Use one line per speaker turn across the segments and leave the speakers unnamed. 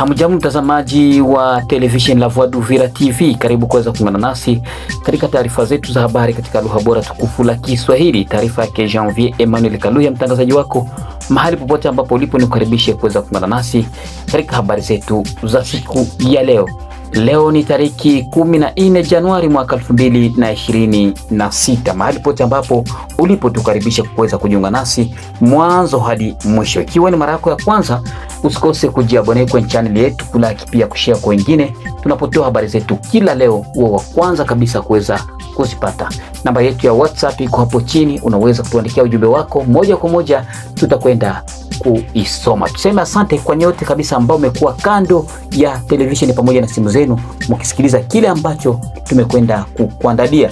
Hamjambo mtazamaji wa television La Voix d'Uvira TV, karibu kuweza kuungana nasi katika taarifa zetu za habari katika lugha bora tukufu la Kiswahili. Taarifa yake Janvier Emmanuel Kaluya, mtangazaji wako mahali popote ambapo ulipo, nikukaribishe kuweza kuungana nasi katika habari zetu za siku ya leo. Leo ni tariki 14 Januari mwaka 2026. Mahali pote ambapo ulipo, tukaribisha kuweza kujiunga nasi mwanzo hadi mwisho. Ikiwa ni mara yako ya kwanza, usikose kujiabone kwenye channel yetu, kulike pia kushare kwa wengine. Tunapotoa habari zetu kila leo, uwe wa kwanza kabisa kuweza kuzipata. Namba yetu ya WhatsApp iko hapo chini, unaweza kutuandikia ujumbe wako moja kwa moja, tutakwenda kuisoma. Tuseme asante kwa nyote kabisa ambao umekuwa kando ya televisheni pamoja na simu zenu mkisikiliza kile ambacho tumekwenda kukuandalia.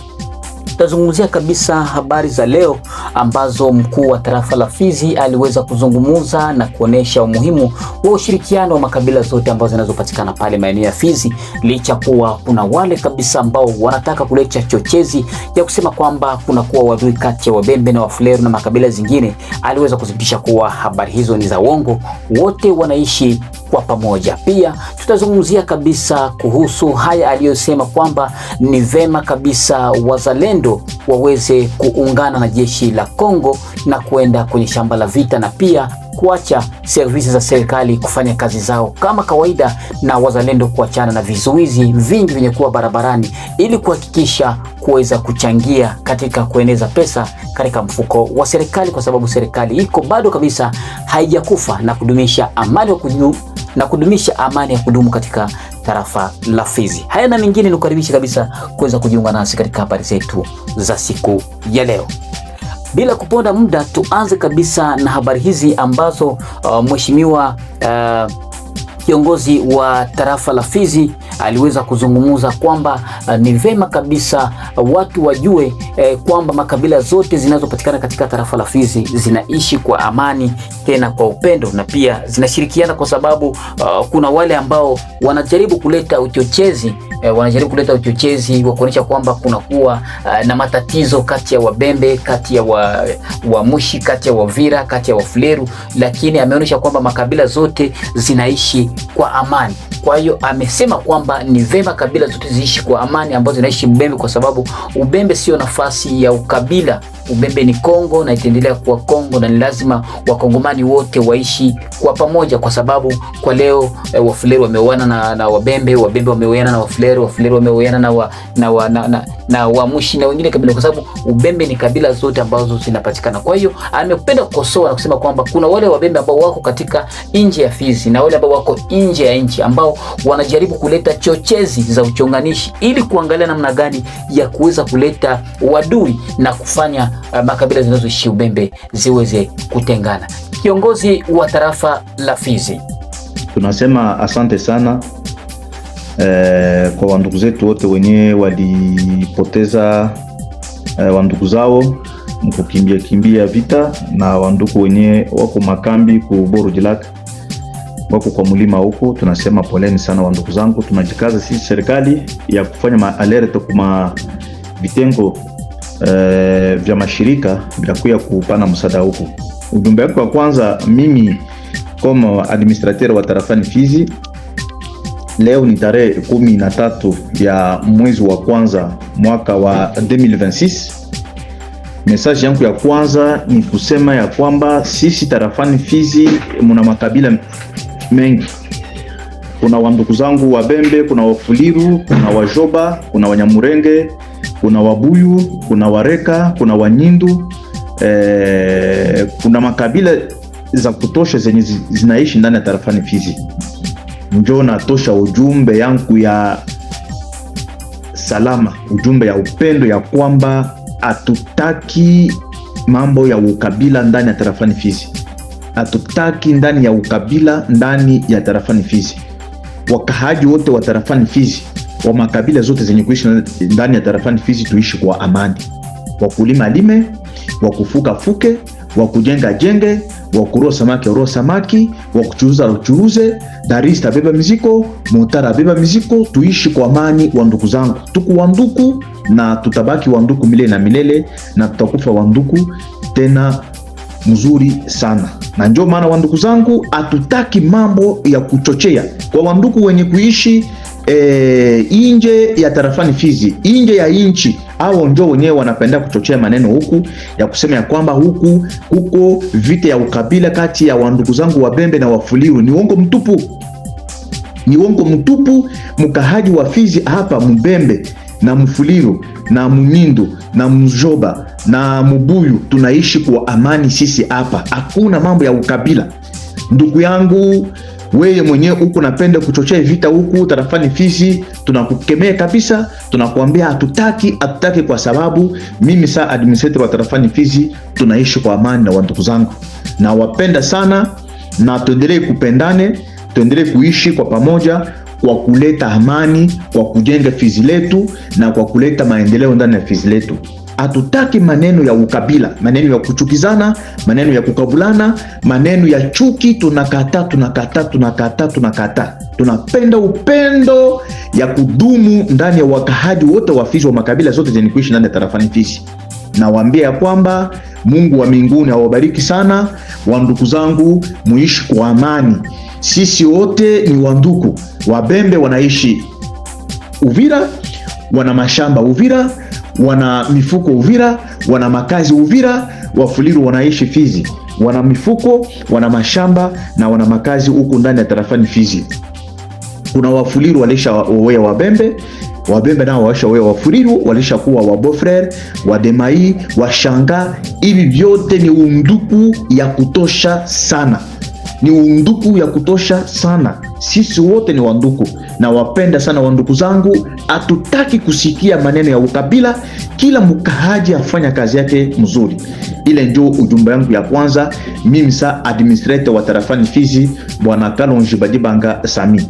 Tutazungumzia kabisa habari za leo ambazo mkuu wa tarafa la Fizi aliweza kuzungumza na kuonesha umuhimu wa ushirikiano wa makabila zote ambazo zinazopatikana pale maeneo ya Fizi, licha kuwa kuna wale kabisa ambao wanataka kuleta chochezi ya kusema kwamba kuna kuwa wadui kati ya Wabembe na Wafuleru na makabila zingine. Aliweza kudhibitisha kuwa habari hizo ni za uongo, wote wanaishi kwa pamoja. Pia tutazungumzia kabisa kuhusu haya aliyosema kwamba ni vema kabisa wazalendo waweze kuungana na jeshi la Kongo na kuenda kwenye shamba la vita, na pia kuacha servisi za serikali kufanya kazi zao kama kawaida, na wazalendo kuachana na vizuizi vingi vyenye kuwa barabarani, ili kuhakikisha kuweza kuchangia katika kueneza pesa katika mfuko wa serikali, kwa sababu serikali iko bado kabisa haijakufa, na kudumisha amani ya kudumu katika tarafa la Fizi. Haya na mengine nikukaribisha kabisa kuweza kujiunga nasi katika habari zetu za siku ya leo. Bila kuponda muda, tuanze kabisa na habari hizi ambazo mheshimiwa kiongozi wa tarafa la Fizi aliweza kuzungumza kwamba ni vema kabisa watu wajue kwamba makabila zote zinazopatikana katika tarafa la Fizi zinaishi kwa amani, tena kwa upendo, na pia zinashirikiana, kwa sababu kuna wale ambao wanajaribu kuleta uchochezi wa kuonyesha kwamba kuna kuwa na matatizo kati ya Wabembe, kati ya Wamushi, kati ya Wavira, kati ya Wafuleru, lakini ameonyesha kwamba makabila zote zinaishi kwa amani. Kwa hiyo amesema kwamba ni vema kabila zote ziishi kwa amani ambazo zinaishi Mbembe, kwa sababu Ubembe sio nafasi ya ukabila. Ubembe ni Kongo na itaendelea kuwa Kongo, na ni lazima wakongomani wote waishi kwa pamoja, kwa sababu kwa leo Wafuleru wameoana na Wabembe, Wabembe wameoana na Wafuleru, Wafuleru wameoana na Wamushi na wengine kabila, kwa sababu Ubembe ni kabila zote ambazo zinapatikana. Kwa hiyo amependa kukosoa na kusema kwamba kuna wale Wabembe ambao wako katika nje ya Fizi na wale ambao wako nje ya nchi ambao wanajaribu kuleta chochezi za uchonganishi, ili kuangalia namna gani ya kuweza kuleta wadui na kufanya makabila zinazoishi Ubembe ziweze kutengana. Kiongozi wa tarafa la Fizi:
tunasema asante sana kwa wandugu zetu wote wenye walipoteza wandugu zao mkukimbia vita, na wandugu wenye wako makambi ku Borojilaka, wako kwa mulima huko. Tunasema poleni sana wandugu zangu. Tunajikaza sisi serikali ya kufanya maalerte kuma vitengo vya mashirika vya kuya kupana msaada huko. Ujumbe wako wa kwanza, mimi kama administrateur wa tarafani Fizi, leo ni tarehe 13 ya mwezi wa kwanza mwaka wa 2026. Message yangu ya kwanza ni kusema ya kwamba sisi tarafani Fizi muna makabila mengi. Kuna wandugu zangu Wabembe, kuna Wafuliru, kuna Wajoba, kuna Wanyamurenge, kuna Wabuyu, kuna Wareka, kuna Wanyindu. Kuna makabila za kutosha zenye zinaishi ndani ya tarafani Fizi. Njoo natosha ujumbe yangu ya salama, ujumbe ya upendo, ya kwamba hatutaki mambo ya ukabila ndani ya tarafani Fizi. Hatutaki ndani ya ukabila ndani ya tarafani Fizi. Wakahaji wote wa tarafani Fizi, wa makabila zote zenye kuishi ndani ya tarafani Fizi, tuishi kwa amani. Wakulima lime, wakufuka fuke, wakujenga jenge, wakuroa samaki, wakuchuruze, darista beba miziko, motara beba miziko. Tuishi kwa amani wandugu zangu. Tuku wanduku na tutabaki wanduku milele na milele, na tutakufa wanduku tena mzuri sana. Na ndio maana wandugu zangu, hatutaki mambo ya kuchochea kwa wandugu wenye kuishi nje ya tarafani Fizi, nje ya inchi. Hao ndio wenyewe wanapenda kuchochea maneno huku ya kusema ya kwamba huko vita ya ukabila kati ya wandugu zangu Wabembe na Wafuliru. Ni uongo mtupu, ni uongo mtupu. Mkahaji wa Fizi hapa, Mbembe na Mfuliru na Munyindo na Mjoba na Mubuyu, tunaishi kwa amani sisi hapa. Hakuna mambo ya ukabila. Ndugu yangu, wewe mwenyewe huko napenda kuchochea vita huku tarafani Fizi, tunakukemea kabisa. Tunakuambia hatutaki kwa sababu mimi saa administrator wa tarafani Fizi tunaishi kwa amani na wandugu zangu. Na wapenda sana, na tuendelee kupendane, tuendelee kuishi kwa pamoja kwa kuleta amani, kwa kujenga Fizi letu na kwa kuleta maendeleo ndani ya Fizi letu. Hatutaki maneno ya ukabila, maneno ya kuchukizana, maneno ya kukabulana, maneno ya chuki. Tunakataa. Tunapenda upendo ya kudumu ndani ya wakahaji wote wa Fizi, wa makabila zote zenye kuishi ndani ya tarafani Fizi. Na waambia kwamba Mungu wa mbinguni awabariki sana. Wandugu zangu, muishi kwa amani. Sisi wote ni wandugu. Wabembe wanaishi Uvira, wana mashamba Uvira, wana mifuko Uvira, wana makazi Uvira. Wafuliru wanaishi Fizi, wana mifuko, wana mashamba na wana makazi huko ndani ya tarafani Fizi. Kuna Wafuliru walisha wawea Wabembe, Wabembe nao walisha wawea Wafuliru, walisha kuwa wabofrere, wademai, washanga. Hivi vyote ni undugu ya kutosha sana, ni undugu ya kutosha sana. Sisi wote ni wandugu na wapenda sana wandugu zangu. Hatutaki kusikia maneno ya ukabila. Kila mkahaji afanya kazi yake mzuri. Ile ndio ujumbe wangu ya kwanza, mimi sa administrator wa tarafani Fizi, Bwana Kalonji Badibanga Sami.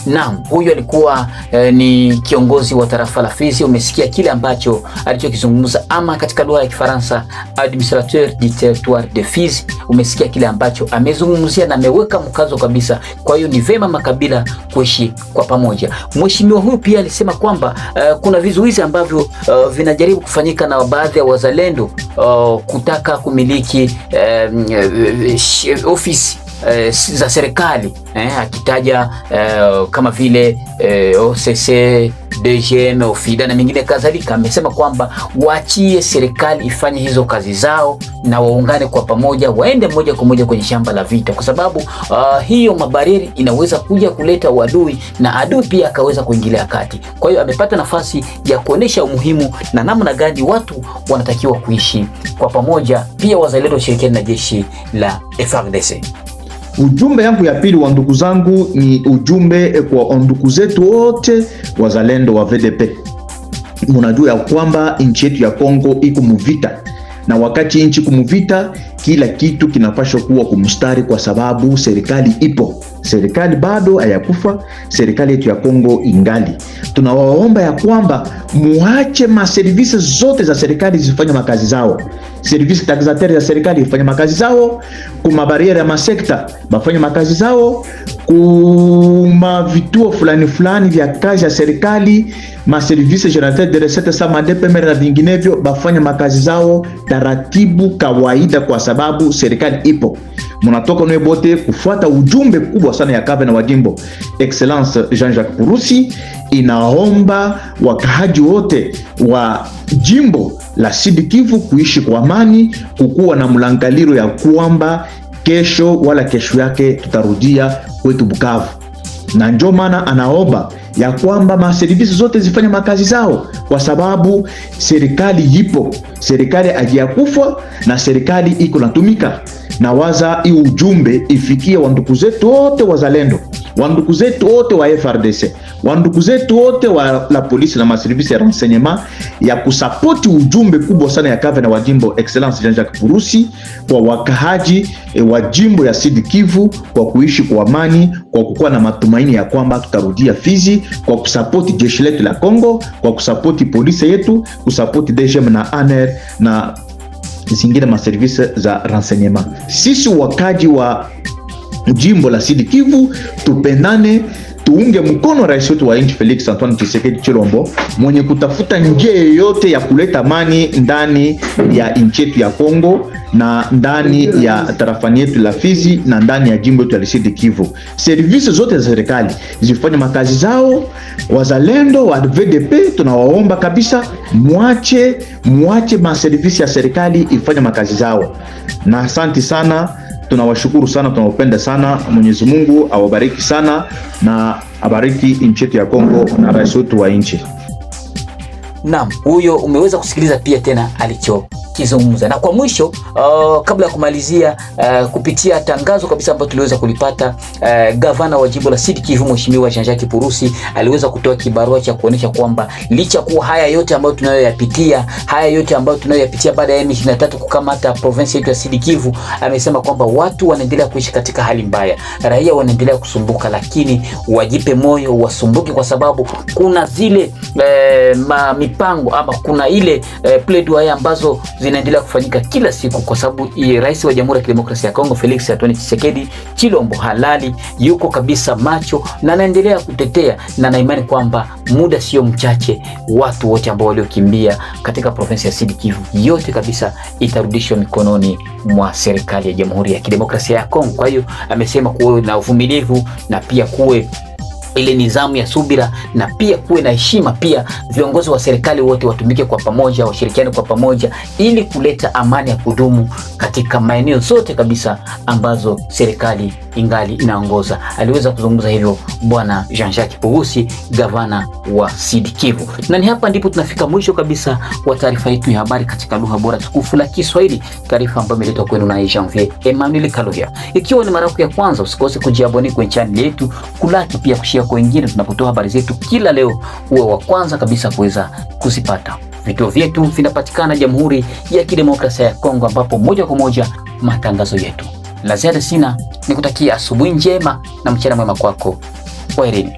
Naam, huyu alikuwa ni kiongozi wa tarafa la Fizi. Umesikia kile ambacho alichokizungumza, ama katika lugha ya Kifaransa administrateur du territoire de Fizi. Umesikia kile ambacho amezungumzia na ameweka mkazo kabisa. Kwa hiyo ni vema makabila kuishi kwa pamoja. Mheshimiwa huyu pia alisema kwamba kuna vizuizi ambavyo vinajaribu kufanyika na baadhi ya wazalendo kutaka kumiliki ofisi za serikali, akitaja kama vile OCC, DGM, OFIDA na mengine kadhalika. Amesema kwamba waachie serikali ifanye hizo kazi zao na waungane kwa pamoja, waende moja kwa moja kwenye shamba la vita, kwa sababu hiyo mabarieri inaweza kuja kuleta uadui na adui pia akaweza kuingilia kati. Kwa hiyo amepata nafasi ya kuonesha umuhimu na namna gani watu wanatakiwa kuishi kwa pamoja, pia wazalendo shirikiana na jeshi la FARDC.
Ujumbe yangu ya pili wa ndugu zangu ni ujumbe kwa ndugu zetu wote wazalendo wa VDP. Mnajua ya kwamba nchi yetu ya Kongo iko muvita, na wakati nchi kumuvita, kila kitu kinapaswa kuwa kumstari, kwa sababu serikali ipo. Serikali bado hayakufa, serikali yetu ya Kongo ingali. Tunawaomba ya kwamba muache maservisi zote za serikali zifanye makazi zao. Service taxataire ya serikali ifanye makazi zao, kuma bariere ya masekta bafanye makazi zao, kuma vituo fulani vya kazi ya serikali, ma service générateur de recettes sama DPMR na vinginevyo bafanye makazi zao taratibu kawaida, kwa sababu serikali ipo. Munatoka nwe bote kufuata ujumbe kubwa sana ya gavana wa jimbo Excellence Jean-Jacques Purusi. Inaomba wakahaji wote wa jimbo la Sud Kivu kuishi kwa amani, kukuwa na mlangaliro ya kwamba kesho wala kesho yake tutarudia kwetu Bukavu. Na ndio maana anaomba ya kwamba maservisi zote zifanye makazi zao, kwa sababu serikali ipo, serikali hajakufa na serikali iko natumika. Na waza hii ujumbe ifikie wandugu zetu wote wazalendo, wandugu zetu wote wa FARDC, wandugu zetu wote wa la polisi na maservisi ya renseignement, ya kusapoti ujumbe kubwa sana ya gavana wa jimbo Excellence Jean-Jacques Purusi kwa wakahaji wa jimbo ya Sud Kivu, kwa kuishi kwa amani, kwa kukuwa na matumaini ya kwamba tutarudia Fizi, kwa kusapoti jeshi letu la Kongo, kwa kusapoti polisi yetu, kusapoti DGM na ANR na zingine maservisi za renseignement. Sisi wakaji wa jimbo la Sud Kivu tupendane, tuunge mkono rais wetu wa nchi Felix Antoine Tshisekedi Chilombo mwenye kutafuta njia yoyote ya kuleta amani ndani ya nchi yetu ya Kongo na ndani ya tarafani yetu la Fizi na ndani ya jimbo yetu ya Sud Kivu. Servisi zote za serikali zifanye makazi zao. Wazalendo wa VDP tunawaomba kabisa muache maservisi ya serikali ifanye makazi zao. Na asante sana, tunawashukuru sana, tunawapenda sana. Mwenyezi Mungu awabariki sana na abariki nchi yetu ya Kongo na rais wetu wa nchi.
Naam, huyo umeweza kusikiliza pia tena alichokizungumza. Na kwa mwisho kabla ya kumalizia, kupitia tangazo kabisa ambalo tuliweza kulipata, gavana wa jimbo la Sud Kivu Mheshimiwa Jean-Jacques Purusi aliweza kutoa kibarua cha kuonesha kwamba licha kuwa haya yote ambayo tunayoyapitia baada ya M23 kukamata province yetu ya Sud Kivu, amesema kwamba watu wanaendelea kuishi katika hali mbaya, raia wanaendelea kusumbuka, lakini wajipe moyo, wasumbuke, kwa sababu kuna zile mipango ama kuna ile plaidoyer ambazo zinaendelea kufanyika kila siku, kwa sababu rais wa Jamhuri ya Kidemokrasia ya Kongo Felix Antoine Tshisekedi Chilombo halali yuko kabisa macho na anaendelea kutetea, na naimani kwamba muda sio mchache watu wote ambao waliokimbia katika province ya Sud Kivu yote kabisa itarudishwa mikononi mwa serikali ya Jamhuri ya Kidemokrasia ya Kongo. Kwa hiyo amesema kuwe na uvumilivu na pia kuwe ile nizamu ya subira na pia kuwe na heshima. Pia viongozi wa serikali wote watumike kwa pamoja, washirikiane kwa pamoja ili kuleta amani ya kudumu katika maeneo zote kabisa ambazo serikali ingali inaongoza. Aliweza kuzungumza hivyo bwana Jean-Jacques Purusi, gavana wa Sud Kivu. Na ni hapa ndipo tunafika mwisho kabisa wa taarifa yetu ya habari katika lugha bora tukufu la Kiswahili, taarifa ambayo imeletwa kwenu na Janvier Emmanuel Kalovia. Ikiwa ni mara yako ya kwanza, usikose kujiabone kwenye channel yetu, kulaki pia kushare kwa wengine tunapotoa habari zetu kila leo, uwe wa kwanza kabisa kuweza kuzipata. Vituo vyetu vinapatikana Jamhuri ya Kidemokrasia ya Kongo, ambapo moja kwa moja matangazo yetu. La ziada sina, nikutakia asubuhi njema na mchana mwema kwako. Kwaherini.